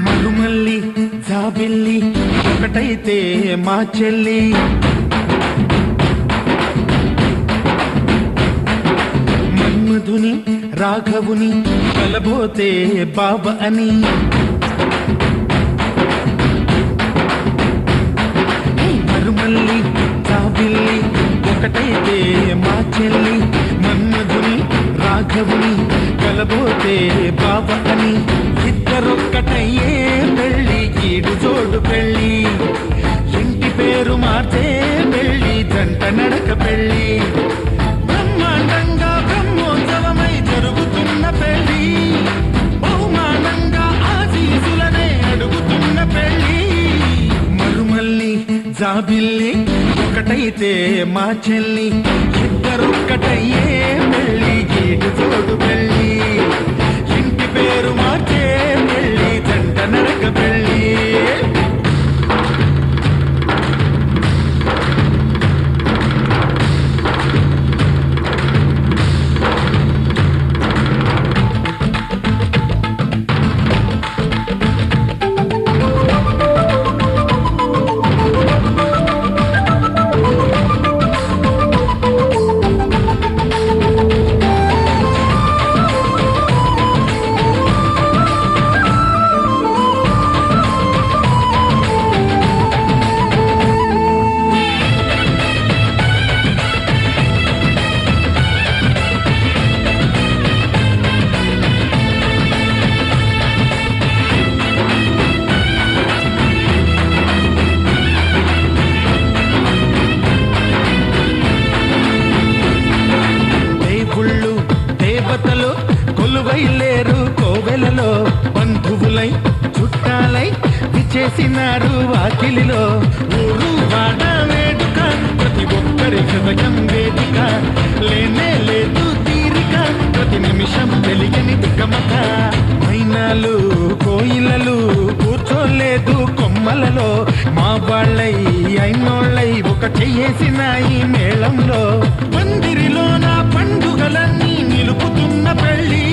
మరుమల్లి జాబిల్లి ఒకటైతే మా చెల్లి మన్మధుని రాఘవుని కలబోతే బాబా అని మరుమల్లి జాబిల్లి ఒకటైతే మా చెల్లి మన్మధుని రాఘవుని కలబోతే బాబా అని ఇద్దరొక్కటయ్యే పెళ్ళి ఈడు జోడు పెళ్ళి ఇంటి పేరు మార్చే పెళ్ళి జంట నడక పెళ్ళి బ్రహ్మాండంగా బ్రహ్మోత్సవమై జరుగుతున్న పెళ్ళి బహుమానంగా ఆశీసులనే అడుగుతున్న పెళ్ళి మరుమల్లి జాబిల్లి ఒకటైతే మా చెల్లి ఇద్దరొక్కటయ్యే పెళ్ళి ఈడు జోడు పెళ్ళి ఇంటి పేరు మార్చే పెళ్ళి జంట నడక పెళ్ళి దేవతలు కొలువైలేరు కోవెలలో బంధువులై చుట్టాలై విచేసినారు వాకిలిలో ఊరు వాడ వేడుక ప్రతి ఒక్కరి హృదయం వేదిక లేనే లేదు తీరిక ప్రతి నిమిషం వెలిగని దిక్కమక మైనాలు కోయిలలు కూర్చోలేదు కొమ్మలలో మా వాళ్ళై అయినోళ్ళై ఒక చెయ్యేసినాయి మేళంలో పందిరిలో నా పండుగలన్నీ నిలుపుతున్న పెళ్ళి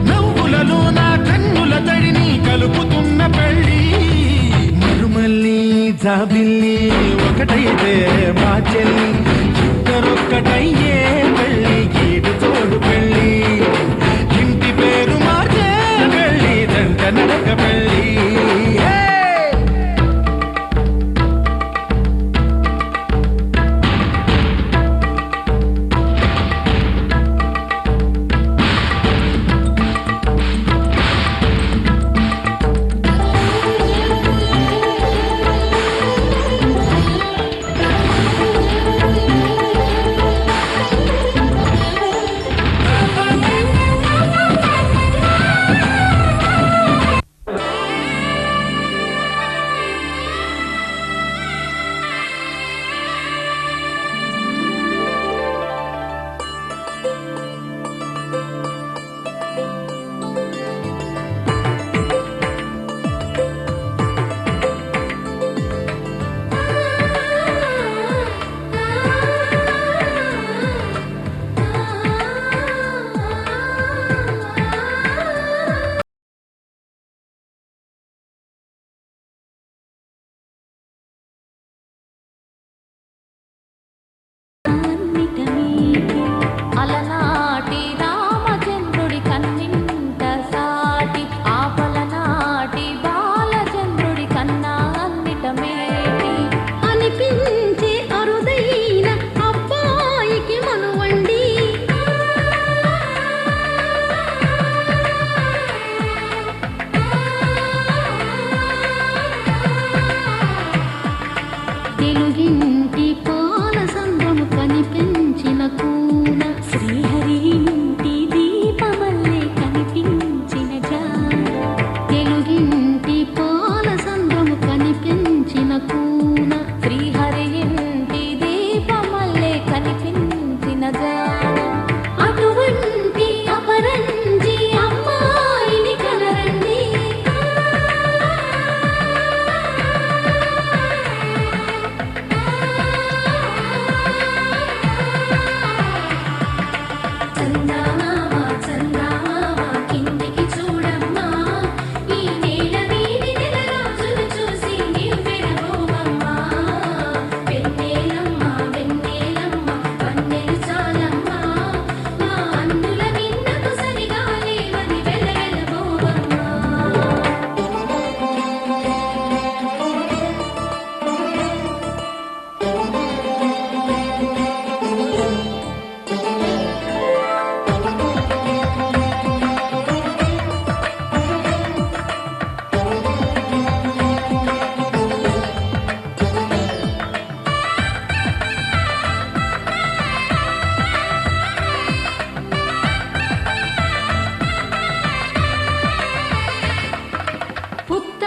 నవ్వులలో నా కన్నుల తడిని కలుపుతున్న పెళ్ళి మరుమల్లి జాబిల్లి ఒకటైతే మా చెల్లి ఇద్దరొక్కటయ్యే పెళ్ళి ఈడు తోడు పెళ్ళి ఇంటి పేరు మార్చే పెళ్ళి జంట నడక పెళ్ళి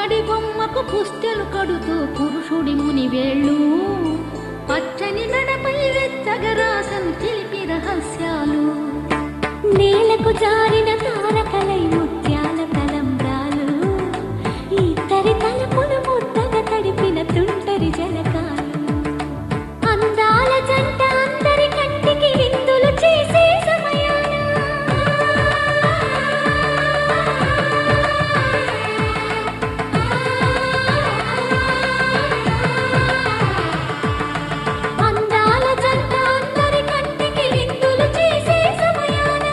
పుత్తడి బొమ్మకు పుస్తెలు కడుతూ పురుషుడి ముని వేళ్ళు పచ్చని నడపై వెచ్చగరాసను చిలిపి రహస్యాలు నేలకు జారిన తారకలై ముత్యాల తలంబ్రాలు ఇద్దరి తలపులు ముద్దగా తడిపిన తుంటరి జలకాలు అందాల జంట అందరి కంటికి విందులు చేసే సమయాన అందాల జంట అందరి కంటికి విందులు చేసే సమయాన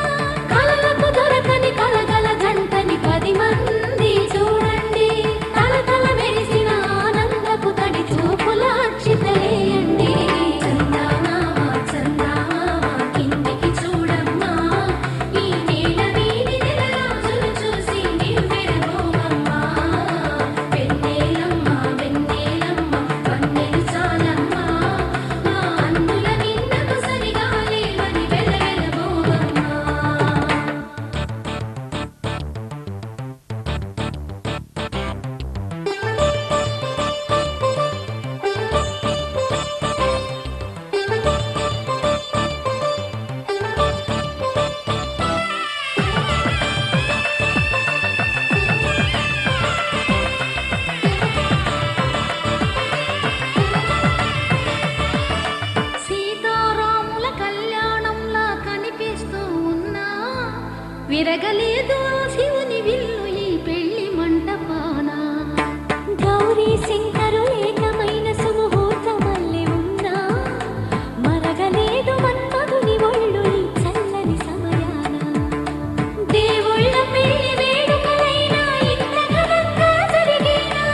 కలలకు దొరకని కలగల జంటని 10 మంది చూడండి తలతల మెరిసిన ఆనందపు తడి చూపుల అక్షితలేయండి చందమామ చందమామ కిందికి చూడమ్మా ఈ నేల వీధి నెలరాజులు చూసి నివ్వెరబోవమ్మా వెన్నెలమ్మ వెన్నెలమ్మ వన్నెలు చాలమ్మా మా అందుల నిన్నకు సరిగా లేవని వెలవెలబోవమ్మా సీతారాముల కళ్యాణంలా కనిపిస్తూ ఉన్నా విరగలేదు ఆ శివుని విల్లు ఈ పెళ్లి మంటపాన గౌరీ శంకరు ఏకమైన సుముహూర్తమల్లె ఉన్నా మరగలేదు మన్మధుని ఒళ్ళు ఈ చల్లని సమయాన దేవుళ్ళ పెళ్లి వేడుకలైనా ఇంత ఘనంగా జరిగేనా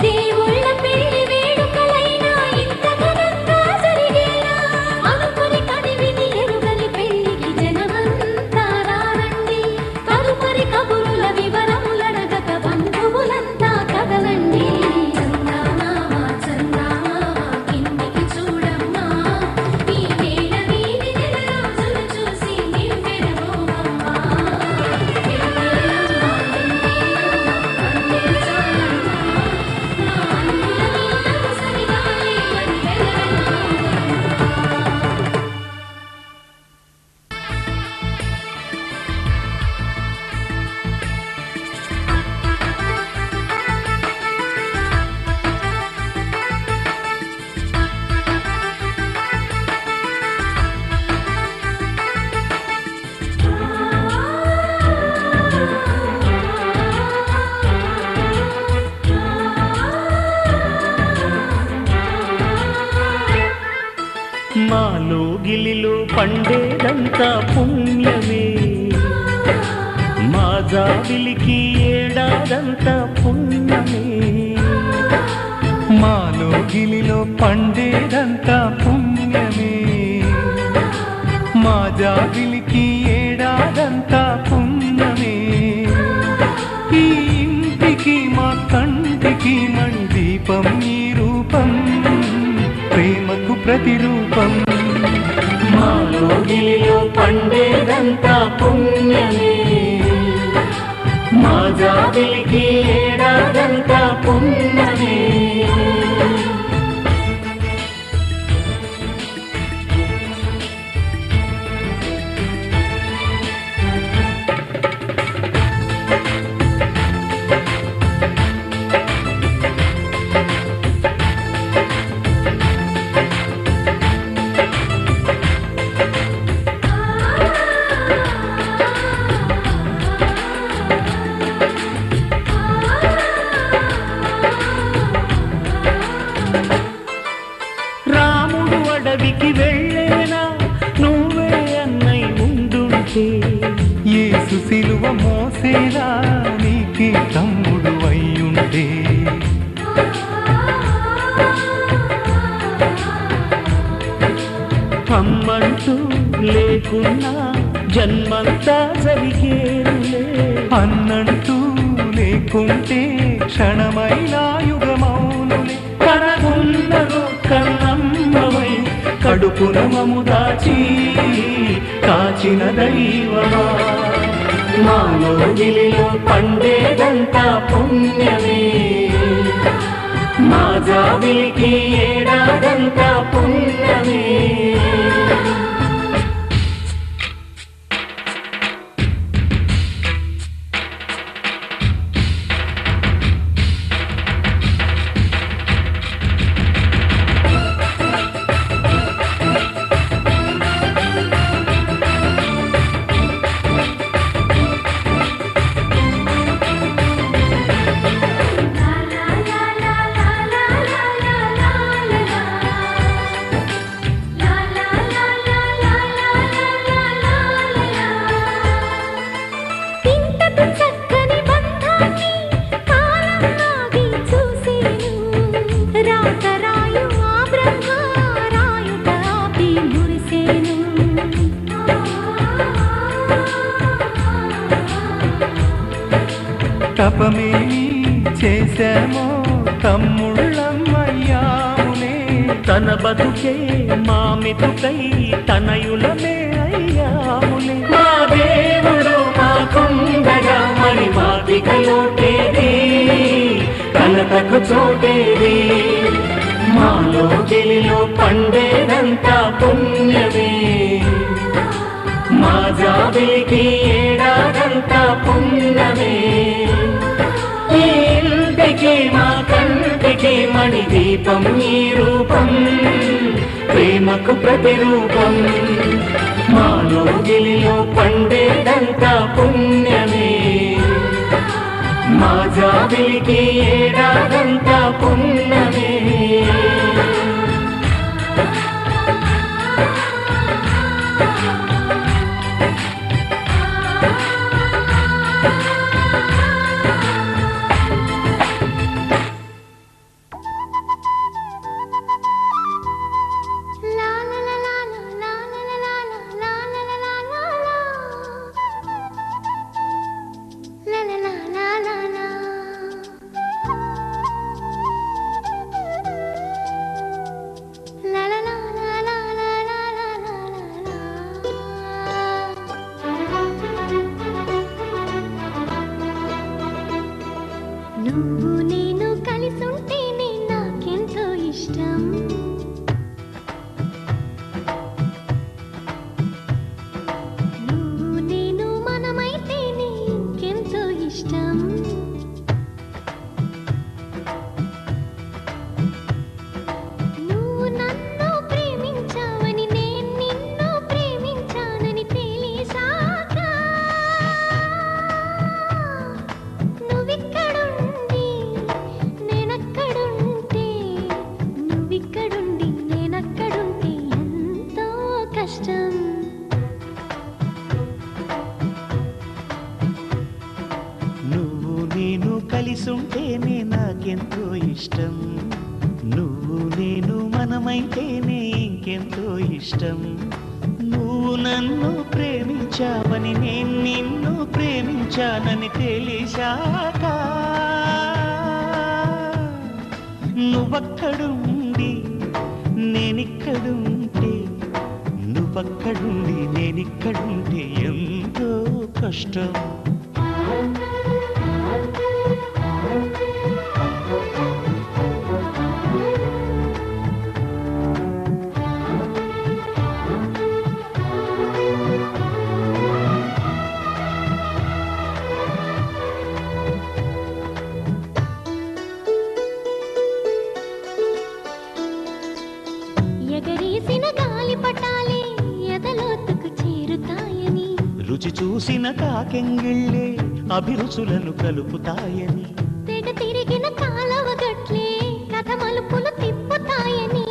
దేవుళ్ళ పెళ్లి వేడుకలైనా ఇంత ఘనంగా జరిగేనా అనుకుని కనివిని ఎరుగని పెళ్లికి జనమంతా రారండి తదుపరి కబురుల వివరములడగక బంధువులంతా కదలండి చందమామ చందమామ కిందికి చూడమ్మా ఈ నేల వీధి నెలరాజులు చూసి నివ్వెరబోవమ్మా వెన్నెలమ్మ వెన్నెలమ్మ వన్నెలు చాలమ్మా మా అందుల నిన్నకు సరిగా లేవని వెలవెలబోవమ్మా మాలో గిలిలో పండేదంతా పుణ్యమే మా జాబిలికి ఏడాదంతా పుణ్యమే మాలో గిలిలో పండేదంతా పుణ్యమే మా జాబిలికి ఏడాదంతా పుణ్యమే ఈ ఇంటికి మా కంటికి మణిదీపం ఈ రూపం ప్రేమకు ప్రతిరూపం మాలో గిలిలో పండేదంతా పుణ్యమే మా జాబిలికి ఏడాదంతా పుణ్యమే అడవికి వెళ్ళేనా నువ్వే అన్నై ముందుంటే యేసు సిలువ మోసేలా నీకి తమ్ముడు అయ్యుంటే అమ్మంటూ లేకున్నా జన్మంతా జరిగేరులే అన్నంటూ లేకుంటే క్షణమైనా యుగమౌనులే కనగున్నదో కన్నమ్మవై కడుపున మము దాచి కాచిన దైవమా మాలో గిలిలో పండేదంతా పుణ్యమే మా జాబిలికి ఏడాదంతా పుణ్యమే తపమే చేశామో తమ్ముళ్ళమ్మయ్యాములే తన బతుకే మామితుకై తనయులమే అయ్యాములే మా దేవుడు మాకుండగా మరి మాదికలోటేది కలతకు చోటేది మాలో గిలిలో పండేదంతా పుణ్యమే మా జాబిలికి ఏడాదంతా పుణ్యమే ఈ ఇంటికి మా కంటికి మణి దీపం ఈ రూపం ప్రేమకు ప్రతిరూపం మాలో గిలిలో పండేదంతా పుణ్యమే మా జాబిలికి ఏడాదంతా పుణ్యమే నువ్వు నేను కలిసుంటేనే నాకెంతో ఇష్టం నువ్వు నేను మనమైతేనే ఇంకెంతో ఇష్టం నువ్వు నన్ను ప్రేమించావని నేను నిన్ను ప్రేమించానని తెలిసాక నువ్విక్కడుండి నేనక్కడుంటే నువ్విక్కడుండి నేనక్కడుంటే ఎంతో కష్టం నువ్వు నేను కలిసుంటేనే నాకెంతో ఇష్టం నువ్వు నేను మనమైతేనే ఇంకెంతో ఇష్టం నువ్వు నన్ను ప్రేమించావని నేను నిన్ను ప్రేమించానని తెలిసాక నువ్వక్కడుండి నేనిక్కడుంటే నువ్వక్కడుండి నేనిక్కడుంటే ఎంతో కష్టం ఎగరేసిన గాలిపటాలే ఎదలోతుకు చేరుతాయని రుచి చూసిన కాకెంగిళ్ళే అభిరుచులను కలుపుతాయని తెగ తిరిగిన కాలవ గట్లే కథ మలుపులు తిప్పుతాయని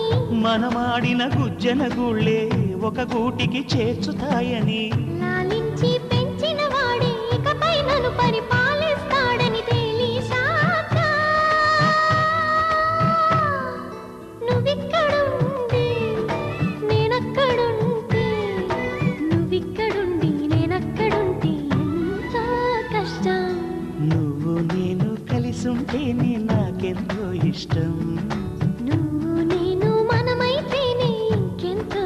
మనమాడిన గుజ్జన గుళ్ళే ఒక గూటికి చేర్చుతాయని లాలించి పెంచిన వాడే ఇకపై నన్ను పరిపాలిస్తాడని తెలిసాక నువ్విక్కడుండి నేనక్కడుంటే నువ్విక్కడుండి నేనక్కడుంటే ఎంతో కష్టం నువ్వు నేను కలిసుంటేనే నాకెంతో ఇష్టం నువ్వు నేను మనమైతేనే ఇంకెంతో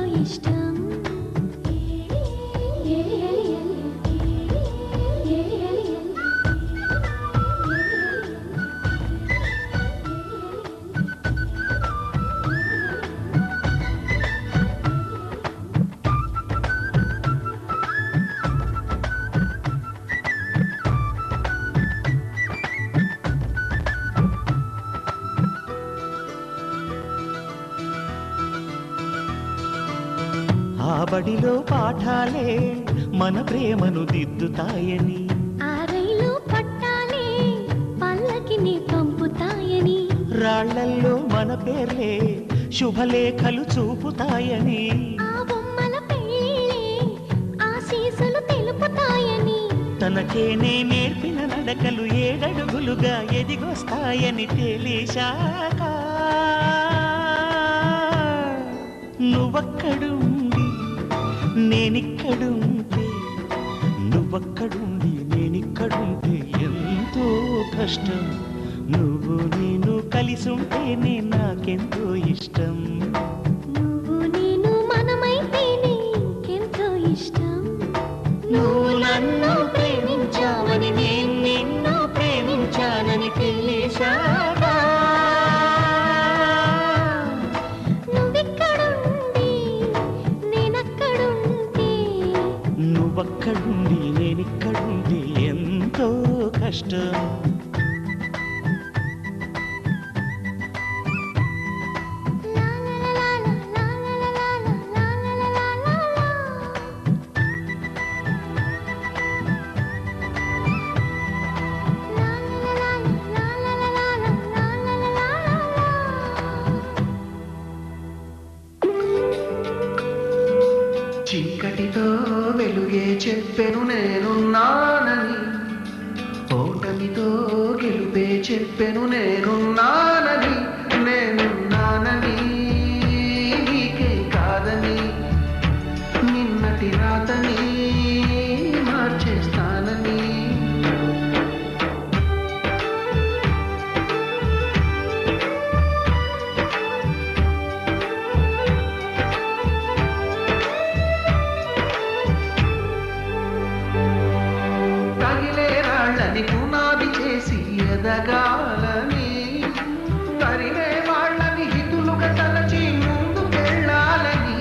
బడిలో పాఠాలే మన ప్రేమను దిద్దుతాయని, ఆ రైలు పట్టాలే పల్లకిని పంపుతాయని, రాళ్లల్లో మన పేర్లే శుభలేఖలు చూపుతాయని, ఆ బొమ్మల పెళ్ళిళ్ళే ఆశీస్సులు తెలుపుతాయని, తనకేనే నేర్పిన నడకలు ఏడడుగులుగా ఎదిగొస్తాయని తెలిసాక నువ్వక్కడుండి నేనిక్కడుంటే, నువ్వక్కడుండి నేనిక్కడుంటే ఎంతో కష్టం. నువ్వు నేను కలిసుంటేనే నాకెంతో ఇష్టం. నువ్వు నేను మనమైతేనే ఇంకెంతో ఇష్టం. నువ్వు నన్ను ప్రేమించావని నేను నిన్ను ప్రేమించానని తెలిసాక నువ్విక్కడుండి నేనక్కడుంటే, నువ్వక్కడుండి నేనిక్కడుంటే ఎంతో కష్టం. చీకటితో వెలుగే చెప్పెను నేనున్నానని, ఓటమితో గెలుపే చెప్పెను నేనున్నానని, నేనున్నానని నీకే కాదని, నిన్నటి రాతని మార్చేస్తానని. తగిలే రాళ్ళని పునాది చేసి ఎదగాలని, తరిమే వాళ్ళని హితులుగా తలచి ముందుకెళ్ళాలని,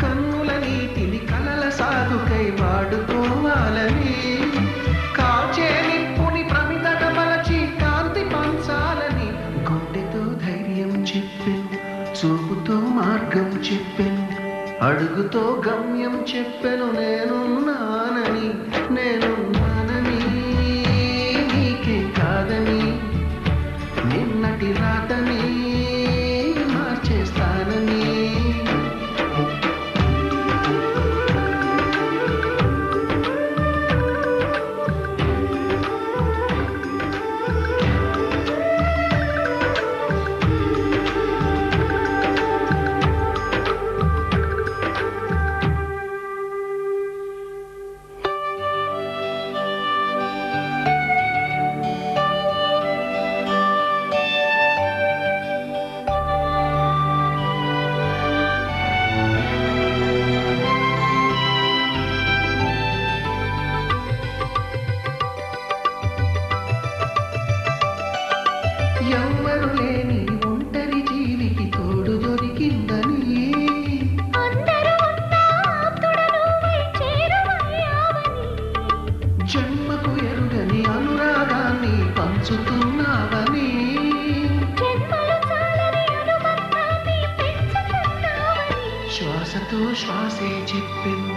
కన్నుల నీటిని కలల సాగుకై వాడుకోవాలని, కాచే నిప్పుని ప్రమిదగా మలచి కాంతి పంచాలని, గుండెతో ధైర్యం చెప్పెను, చూపుతో మార్గం చెప్పెను, అడుగుతో గమ్యం చెప్పెను నేనున్నానని, నేనున్నానని నీకే కాదని, నిన్నటి రాతని మార్చేస్తానని. ఎవ్వరు లేని ఒంటరి జీవికి తోడు దొరికిందని, అందరూ ఉన్న ఆప్తుడ నువ్వై చేరువయ్యావని, జన్మకు ఎరుగని అనురాగాన్ని పంచుతున్నావని, జన్మలు చాలని అనుబంధాన్ని పెంచుతున్నావని, శ్వాసతో శ్వాసే చెప్పెను,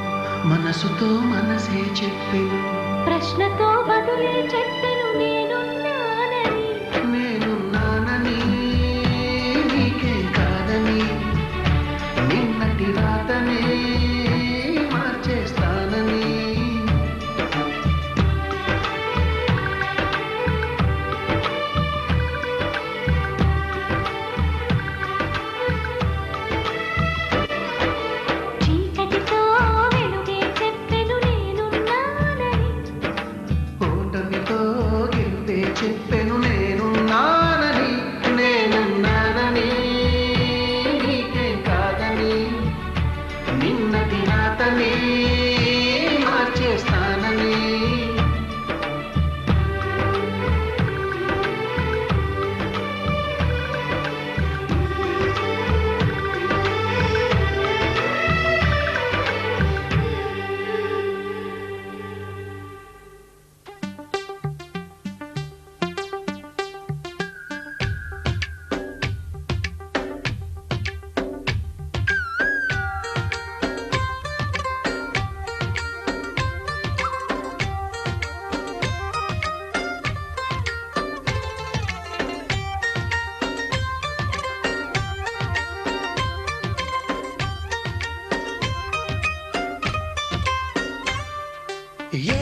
మనసుతో మనసే చెప్పెను, ప్రశ్నతో బదులే చెప్పెను నేనున్నానని, నేనున్నానని నీకే కాదని, నిన్నటి రాతనే మార్చేస్తానని. చీకటితో వెలుగే చెప్పెను నేనున్నానని, ఓటమితో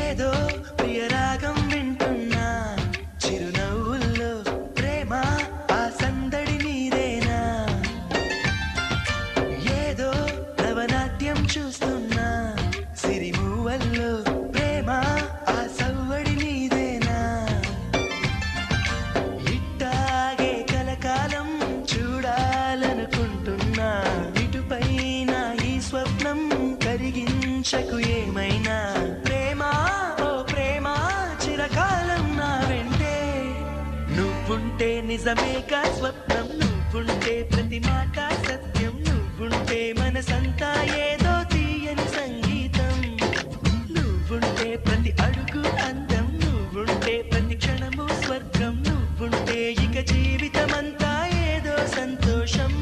ఏదో ప్రియరాగం వింటున్నా చిరునవ్వుల్లో ప్రేమ ఆ సందడి నీదేనా ఏదో నవనాట్యం చూస్తున్నా సిరిమూవల్లో ప్రేమ ఆ సవ్వడి నీదేనా ఇట్టాగే కలకాలం చూడాలనుకుంటున్నా ఇటుపైన ఈ స్వప్నం కరిగించకు ఏమైనా ప్రేమ ఓ ప్రేమ చిరకాలం నా వెంటే నువ్వుంటే నిజమేగా స్వప్నం నువ్వుంటే ప్రతి మాట సత్యం నువ్వుంటే మనసంతా ఏదో తీయని సంగీతం నువ్వుంటే ప్రతి అడుగు అందం నువ్వుంటే ప్రతి క్షణము స్వర్గం నువ్వుంటే ఇక జీవితమంతా ఏదో సంతోషం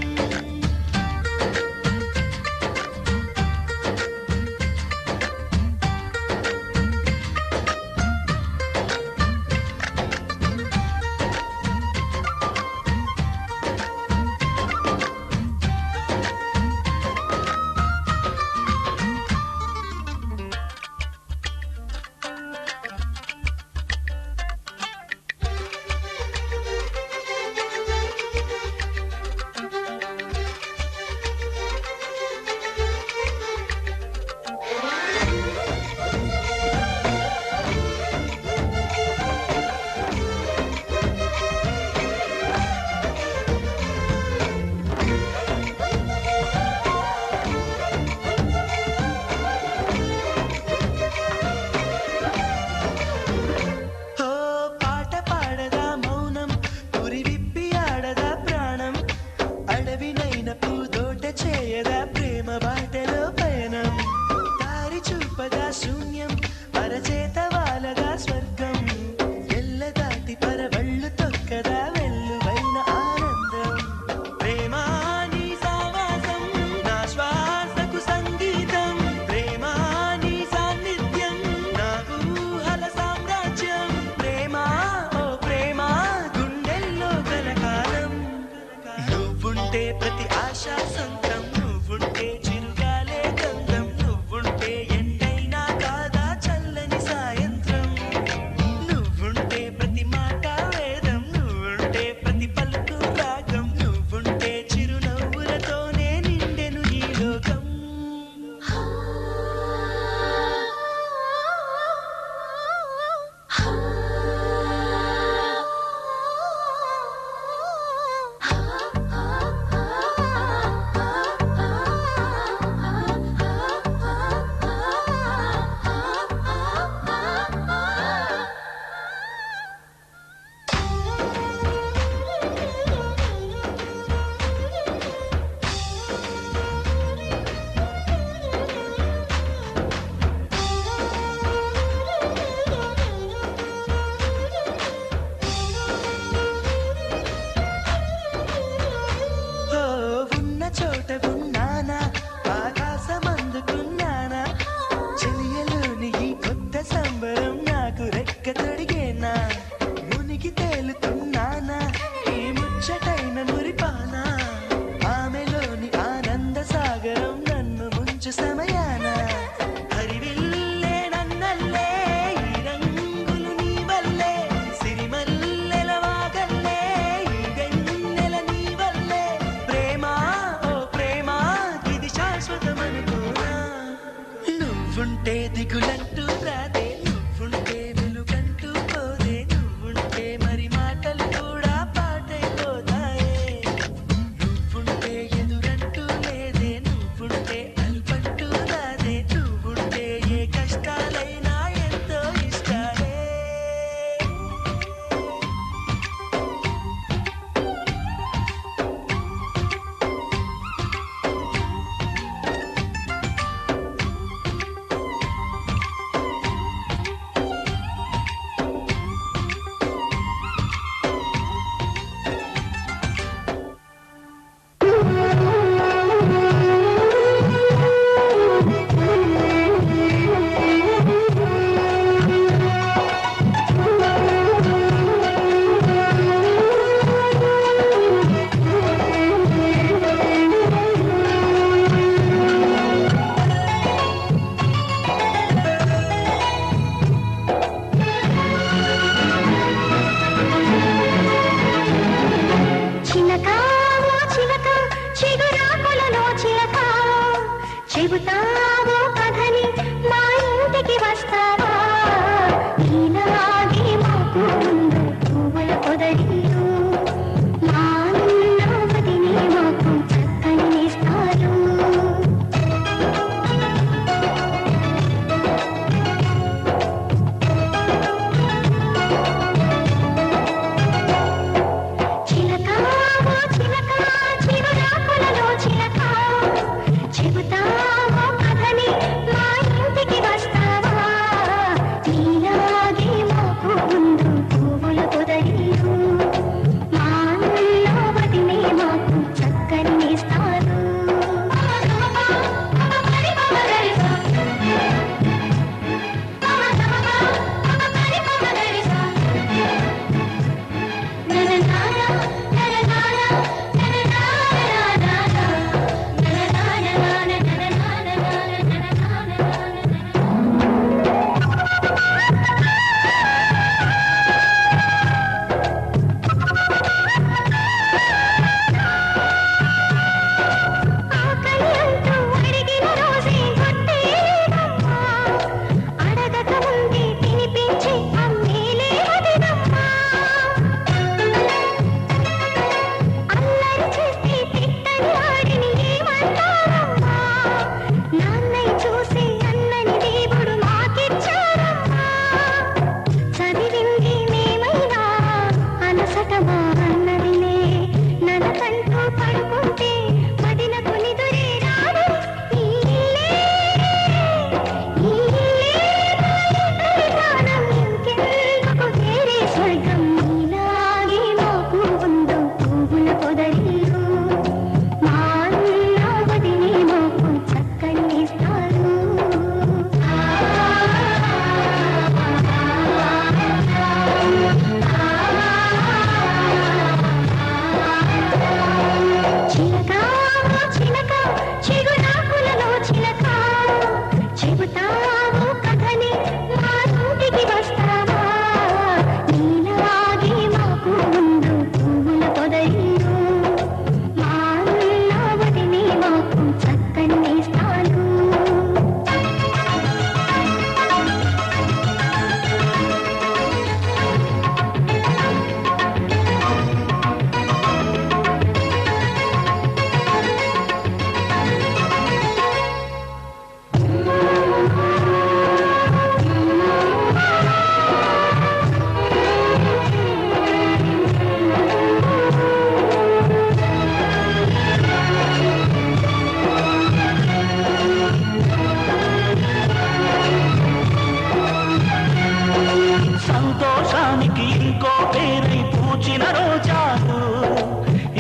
పూసిన రోజాలు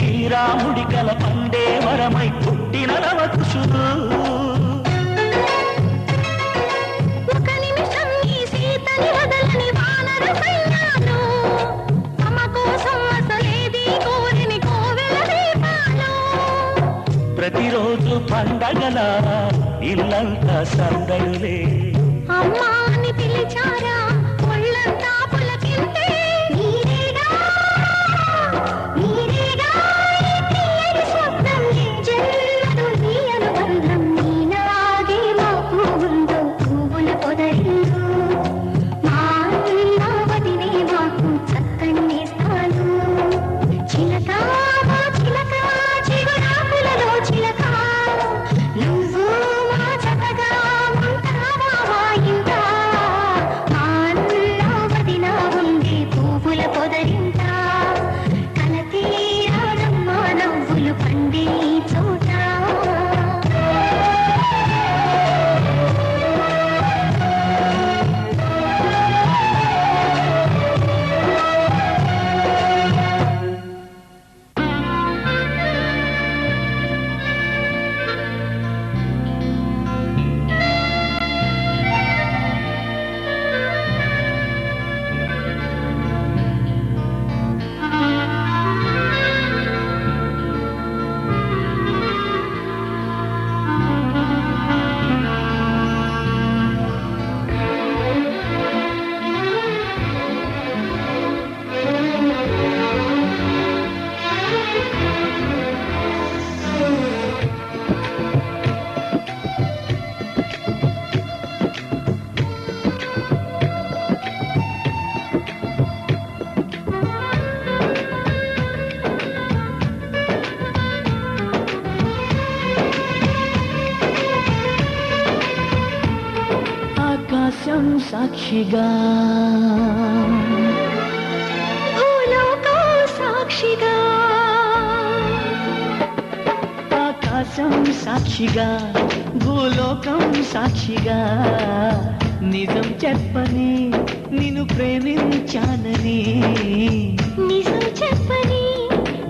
ఈ రాముడి కల పండే వరమై పుట్టిన నవకుశులు ఒక నిమిషం ఈ సీతని వదలని వానర సైన్యాలు తమ కోసం అసలేది కోరిని కోవెల దీపాలు ప్రతిరోజు పండగల ఇల్లంతా సందడులే అమ్మా అని పిలిచారా ఒళ్ళంతా పులకింతే నీరేగా నీరేగా ఈ తీయని స్వప్నం ఈ జన్మతో నీ అనుబంధం నీలాగే మాకు ఉందో పువ్వుల పొదరిందో మా అన్న వదినే మాకు చక్కని నేస్తాలు చిలక మా చిలక చిగురాకులలో చిలక నువ్వు మా చక్కగా ఉంటావా మా ఇంట మా అన్న వదిన ఉంది పువ్వుల పొదరింట కలతీరాడమ్మ నవ్వులు పండే ఈ చోట ఆకాశం సాక్షిగా భూలోకం సాక్షిగా ఆకాశం సాక్షిగా భూలోకం సాక్షిగా నిజం చెప్పని నిన్ను ప్రేమించానని నిజం చెప్పని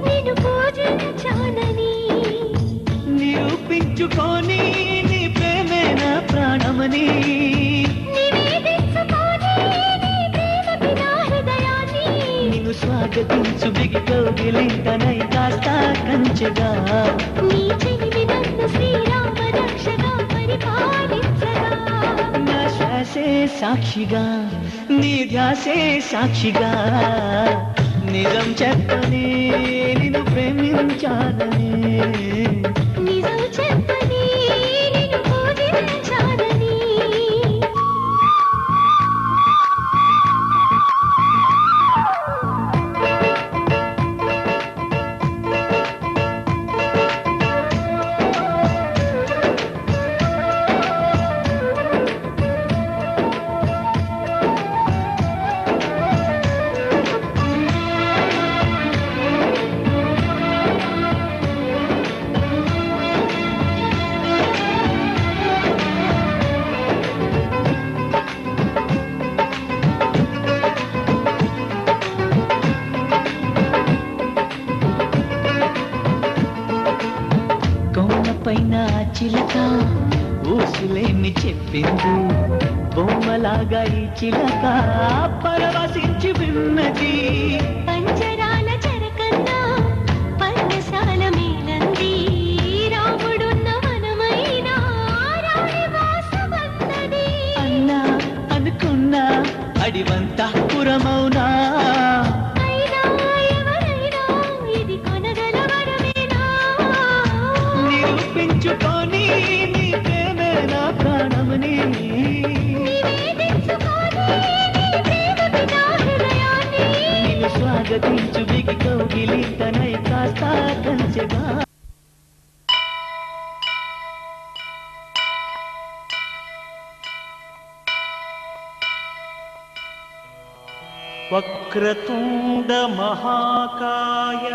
నిన్ను పూజించానని నిరూపించుకొని నీ ప్రేమే నా ప్రాణమని నివేదించుకొని నీ ప్రేమకి నా హృదయాన్ని నిన్ను స్వాగతించు బిగి కౌగిలింతనై కాస్త కంచెగా నీ చెలిమి నన్ను శ్రీరామ రక్షగా పరిపాలించగా నా శ్వాసే సాక్షిగా నీ ధ్యాసే సాక్షిగా నిజం చెప్పని నిన్ను ప్రేమించానని నిజం చెప్పని నిన్ను పూజించానని పైన చిలక ఊసులేమి చెప్పింది బొమ్మలాగా ఈ చిలక పరవశించి విన్నది పంజరాల చెరకన్నా పర్ణశాల మేలంది రాముడున్న వనమైన రాణి వాసమన్నది అన్నా అనుకున్నా అడివంతా పురమౌనా అయినా ఎవరైనా ఇది కొనగల వరమేనా నిరూపించుకొని నీ ప్రేమే నా ప్రాణమని నివేదించుకొని నీ ప్రేమకి నా హృదయాన్ని నిన్ను స్వాగతించు బిగి కౌగిలింతనై కాస్త కంచెగా వక్రతుండ మహాకాయ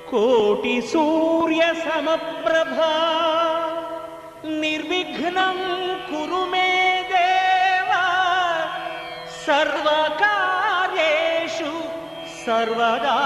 కోటి సూర్య సమప్రభా నిర్విఘ్నం కురు మే దేవ సర్వకార్యేషు సర్వదా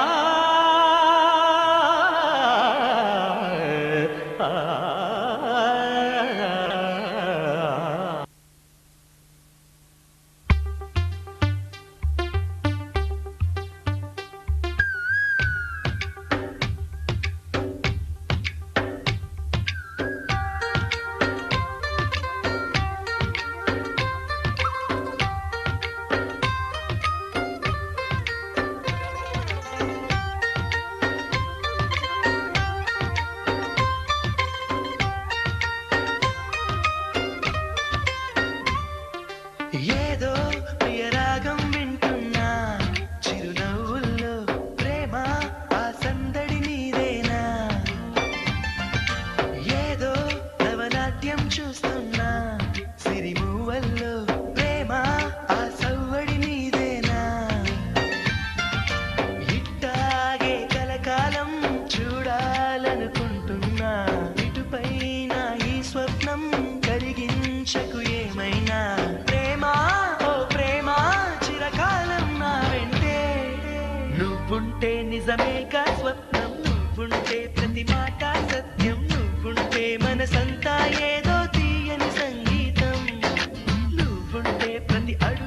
ఏదో ప్రియరాగం వింటున్నా చిరునవ్వుల్లో ప్రేమ ఆ సందడి నీదేనా ఏదో నవనాట్యం చూస్తున్నా సిరిమూవల్లో ప్రేమ ఆ సవ్వడి నీదేనా ఇట్టాగే కలకాలం చూడాలనుకుంటున్నా ఇటుపైన ఈ స్వప్నం కరిగించకు ఏమైనా నువ్వుంటే నిజమేగా స్వప్నం నువ్వుంటే ప్రతి మాట సత్యం నువ్వుంటే మనసంతా ఏదో తీయని సంగీతం నువ్వుంటే ప్రతి అడుగు